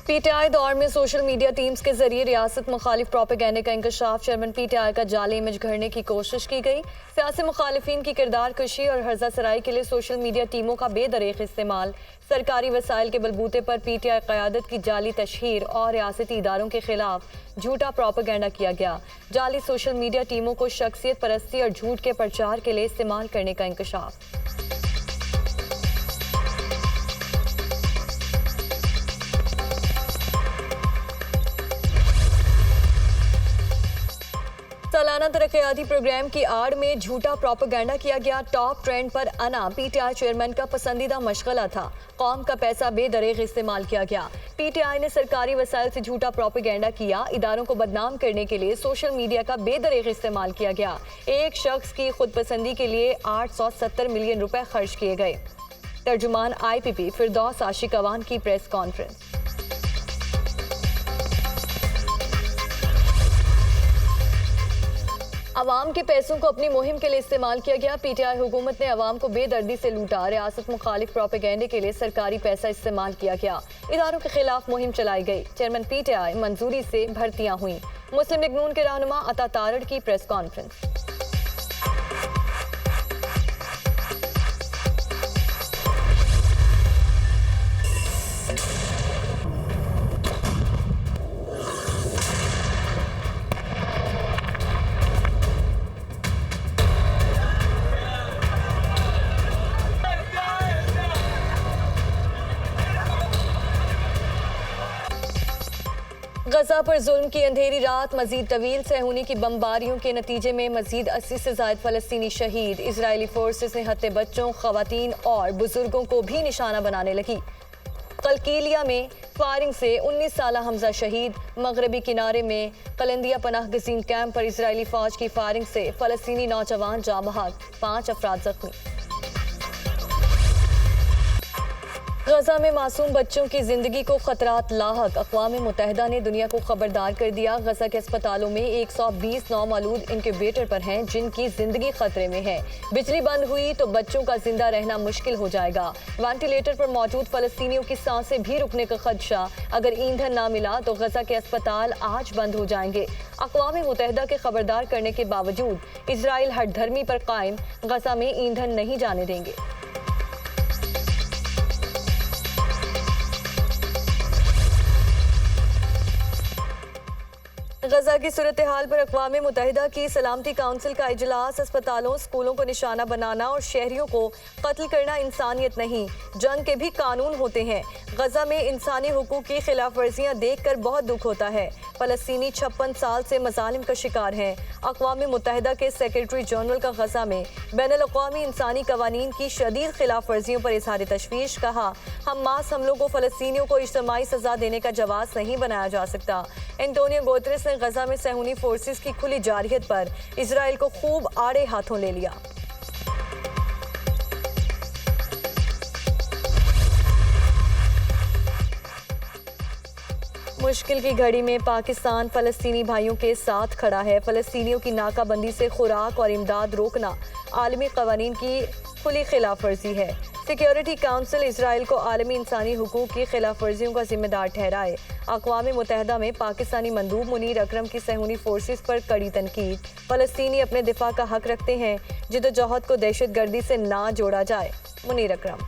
PTI दौर में social media teams के जरिए रियासत मुखालिफ प्रोपेगेंडे का इंकशाफ। चेयरमैन पीटीआई का जाली इमेज घड़ने की कोशिश की गई। सियासी मुखालिफिन की किरदार कशी और हर्जा सराई के लिए सोशल मीडिया टीमों का बेदरीग इस्तेमाल। सरकारी वसाइल के बलबूते पर पीटीआई क़यादत की जाली तशहीर और रियासती इदारों के खिलाफ झूठा प्रोपेगेंडा किया गया। जाली सोशल मीडिया टीमों को शख्सियत परस्ती और झूठ के प्रचार के लिए इस्तेमाल करने का इंकशाफ। सालाना तरक्याती प्रोग्राम की आड़ में झूठा प्रोपेगेंडा किया गया। टॉप ट्रेंड पर आना पीटीआई चेयरमैन का पसंदीदा मशगला था। कौम का पैसा बेदरीग इस्तेमाल किया गया। पीटीआई ने सरकारी वसाइल से झूठा प्रोपेगेंडा किया। इदारों को बदनाम करने के लिए सोशल मीडिया का बेदरीग इस्तेमाल किया गया। एक शख्स की खुदपसंदी के लिए 870 मिलियन रुपए खर्च किए गए। तर्जुमान IPP फिरदौस आशिक अवान की प्रेस कॉन्फ्रेंस। अवाम के पैसों को अपनी मुहिम के लिए इस्तेमाल किया गया। पीटीआई हुकूमत ने अवाम को बेदर्दी से लूटा। रियासत मुखालिफ प्रोपेगेंडे के लिए सरकारी पैसा इस्तेमाल किया गया। इदारों के खिलाफ मुहिम चलाई गई। चेयरमैन पीटीआई मंजूरी से भर्तियां हुई। मुस्लिम लीग नून के रहनुमा अता तारड़ की प्रेस कॉन्फ्रेंस। गजा पर जुल्म की अंधेरी रात मजीद तवील। सहूनी की बमबारियों के नतीजे में मजीद 80 से ज्यादा फलस्तीनी शहीद। इजरायली फोर्सेस ने हत्ते बच्चों, खवातीन और बुजुर्गों को भी निशाना बनाने लगी। कलकीलिया में फायरिंग से 19 साला हमजा शहीद। मगरबी किनारे में कलंदिया पनाह गजीन कैंप पर इजरायली फौज की फायरिंग से फलस्तीनी नौजवान जाँ बहक, 5 अफराद जख्मी। गजा में मासूम बच्चों की जिंदगी को खतरात लाहक। अक़वाम मुत्तहिदा ने दुनिया को खबरदार कर दिया। गजा के अस्पतालों में 120 नौमौलूद इंक्यूबेटर पर हैं जिनकी जिंदगी खतरे में है। बिजली बंद हुई तो बच्चों का जिंदा रहना मुश्किल हो जाएगा। वेंटिलेटर पर मौजूद फलस्तीनियों की सांसें भी रुकने का खदशा। अगर ईंधन ना मिला तो गजा के अस्पताल आज बंद हो जाएंगे। अक़वाम मुत्तहिदा के खबरदार करने के बावजूद इजराइल हठधर्मी पर कायम। गजा में ईंधन नहीं जाने देंगे। गजा की सूरत हाल पर अक़वाम मुत्तहिदा की सलामती काउंसिल का इजलास। अस्पतालों, स्कूलों को निशाना बनाना और शहरियों को कत्ल करना इंसानियत नहीं, जंग के भी कानून होते हैं। गजा में इंसानी हुकूक की खिलाफ वर्जियाँ देख कर बहुत दुख होता है। फलस्तीनी 56 साल से मजालिम का शिकार हैं। अक़वाम मुत्तहिदा के सेक्रेटरी जनरल का गजा में बैनुल-अक़वामी इंसानी कवानीन की शदीद खिलाफ वर्जियों पर इज़हार तशवीश। कहा, हमास हमलों को फलस्तीनियों को इज्तिमाई सजा देने का जवाब नहीं बनाया जा सकता। एंटोनियो गुतेरेस ने गजा में सहूनी फोर्सेस की खुली जारहियत पर इजराइल को खूब आड़े हाथों ले लिया। मुश्किल की घड़ी में पाकिस्तान फलस्तीनी भाइयों के साथ खड़ा है। फलस्तीनियों की नाकाबंदी से खुराक और इमदाद रोकना आलमी कवानीन की खुली खिलाफ वर्जी है। सिक्योरिटी काउंसिल इजराइल को आलमी इंसानी हुकूक की खिलाफ वर्जियों का जिम्मेदार ठहराए। अक़वाम मुत्तहिदा में पाकिस्तानी मंदूब मुनीर अकरम की सहूनी फोर्सेस पर कड़ी तनकीद। फलस्तीनी अपने दिफा का हक रखते हैं। जिद्दोजहद को दहशत गर्दी से ना जोड़ा जाए। मुनीर अकरम।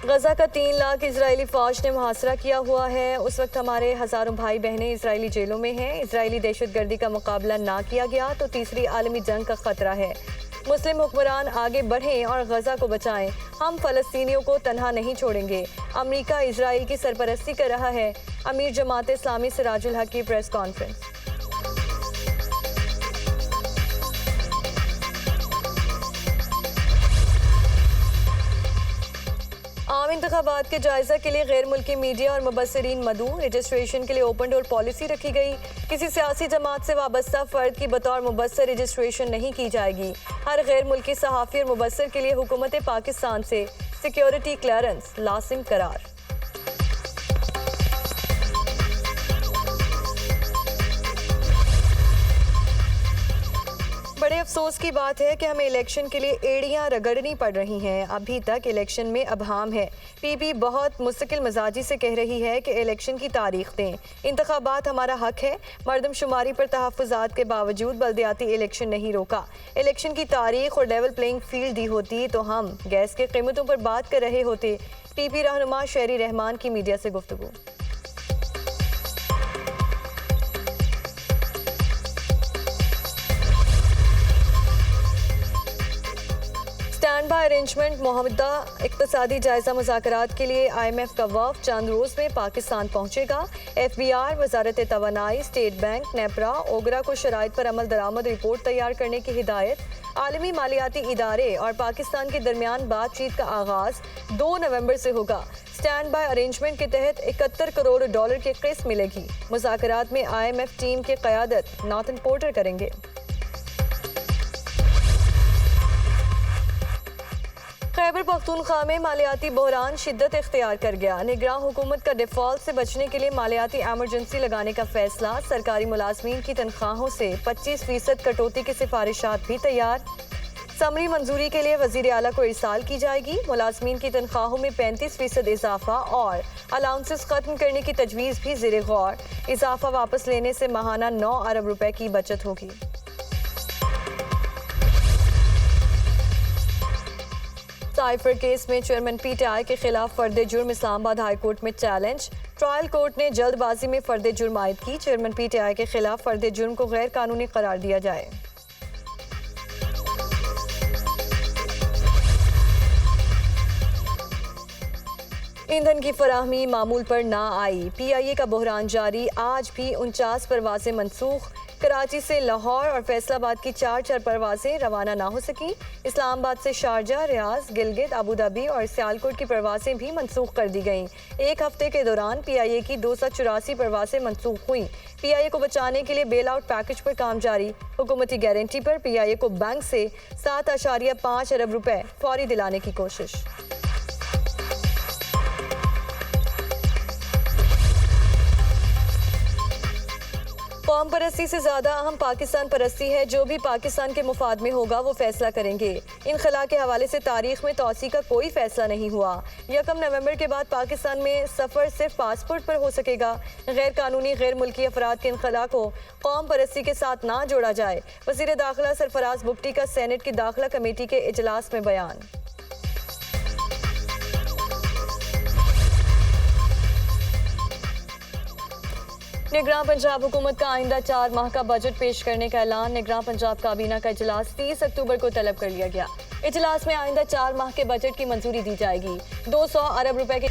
गजा का 3 लाख इजरायली फौज ने मुहासरा किया हुआ है। उस वक्त हमारे हज़ारों भाई बहनें इजरायली जेलों में हैं। इजरायली दहशतगर्दी का मुकाबला ना किया गया तो तीसरी आलमी जंग का खतरा है। मुस्लिम हुक्मरान आगे बढ़ें और गजा को बचाएं। हम फलस्तीनियों को तन्हा नहीं छोड़ेंगे। अमेरिका इजराइल की सरपरस्ती कर रहा है। अमीर जमात इस्लामी सिराजुल हक की प्रेस कॉन्फ्रेंस। आम इंतखाबात के जायजा के लिए गैर मुल्की मीडिया और मुबस्सिरीन मदऊ। रजिस्ट्रेशन के लिए ओपन डोर पॉलिसी रखी गई। किसी सियासी जमात से वाबस्ता फर्द की बतौर मुबस्सिर रजिस्ट्रेशन नहीं की जाएगी। हर गैर मुल्की सहाफ़ी और मुबस्सिर के लिए हुकूमत पाकिस्तान से सिक्योरिटी क्लियरेंस लाजिम करार। बड़े अफसोस की बात है कि हमें इलेक्शन के लिए एड़ियां रगड़नी पड़ रही हैं। अभी तक इलेक्शन में अभाम है। पीपी बहुत मुस्तकिल मिजाजी से कह रही है कि इलेक्शन की तारीख दें। इंतखाबात हमारा हक है। मरदमशुमारी पर तहफ़्फ़ुज़ात के बावजूद बल्दियाती इलेक्शन नहीं रोका। इलेक्शन की तारीख और लेवल प्लेइंग फील्ड दी होती तो हम गैस की कीमतों पर बात कर रहे होते। पीपी रहनुमा शहरी रहमान की मीडिया से गुफ्तगू। स्टैंड बाय अरेंजमेंट मुआहदा इक़्तिसादी जायजा मुज़ाकरात के लिए IMF का वफ़द चंद रोज़ में पाकिस्तान पहुँचेगा। FBR, वजारत तवानाई, स्टेट बैंक, नेपरा, ओगरा को शराइत पर अमल दरामद रिपोर्ट तैयार करने की हिदायत। आलमी मालियाती इदारे और पाकिस्तान के दरमियान बातचीत का आगाज़ 2 नवंबर से होगा। स्टैंड बाय अरेंजमेंट के तहत 71 करोड़ डॉलर की किस्त मिलेगी। मुज़ाकरात में IMF टीम की क़यादत नाथन पोर्टर करेंगे। खैबर पख्तूनख्वा में मालियाती बहरान शिद्दत इख्तियार कर गया। निगरान हुकूमत का डिफॉल्ट से बचने के लिए मालियाती एमरजेंसी लगाने का फैसला। सरकारी मुलाजमीन की तनख्वाहों से 25% कटौती की सिफारिशात भी तैयार। समरी मंजूरी के लिए वजीर आला को इरसाल की जाएगी। मुलाजमीन की तनख्वाहों में 35% इजाफा और अलाउंसेस खत्म करने की तजवीज़ भी ज़ेरे गौर। इजाफा वापस लेने से माहाना 9 अरब रुपए की बचत होगी। साइफर केस में चेयरमैन PTI के खिलाफ फर्द जुर्म इस्लामाबाद हाई कोर्ट में चैलेंज। ट्रायल कोर्ट ने जल्दबाजी में फर्द जुर्म आयद की। चेयरमैन PTI के खिलाफ फर्द जुर्म को गैर कानूनी करार दिया जाए। ईंधन की फराहमी मामूल पर ना आई। PIA का बहरान जारी। आज भी 49 परवाजें मनसूख। कराची से लाहौर और फैसलाबाद की 4 परवाजें रवाना ना हो सकी। इस्लामाबाद से शारजा, रियाज, गिलगित, अबू धाबी और सियालकोट की परवाजें भी मनसूख कर दी गईं। एक हफ्ते के दौरान PIA की 284 परवाजें मनसूख हुई। PIA को बचाने के लिए बेल आउट पैकेज पर काम जारी। हुकूमती गारंटी पर PIA को बैंक से 7.5 अरब रुपए फौरी दिलाने की कोशिश। कौम परस्ती से ज़्यादा अहम पाकिस्तान परस्ती है। जो भी पाकिस्तान के मुफाद में होगा वो फैसला करेंगे। इनखला के हवाले से तारीख में तोसी का कोई फैसला नहीं हुआ। 1 नवंबर के बाद पाकिस्तान में सफ़र सिर्फ पासपोर्ट पर हो सकेगा। गैर कानूनी गैर मुल्की अफराद के इनखला को कौम परस्ती के साथ ना जोड़ा जाए। वज़ीर दाखिला सरफराज बुगटी का सेनेट की दाखिला कमेटी के इजलास में बयान। निगरान पंजाब हुकूमत का आइंदा 4 माह का बजट पेश करने का ऐलान। निगरान पंजाब काबीना का इजलास 30 अक्टूबर को तलब कर लिया गया। इजलास में आइंदा 4 माह के बजट की मंजूरी दी जाएगी। 200 अरब रुपए के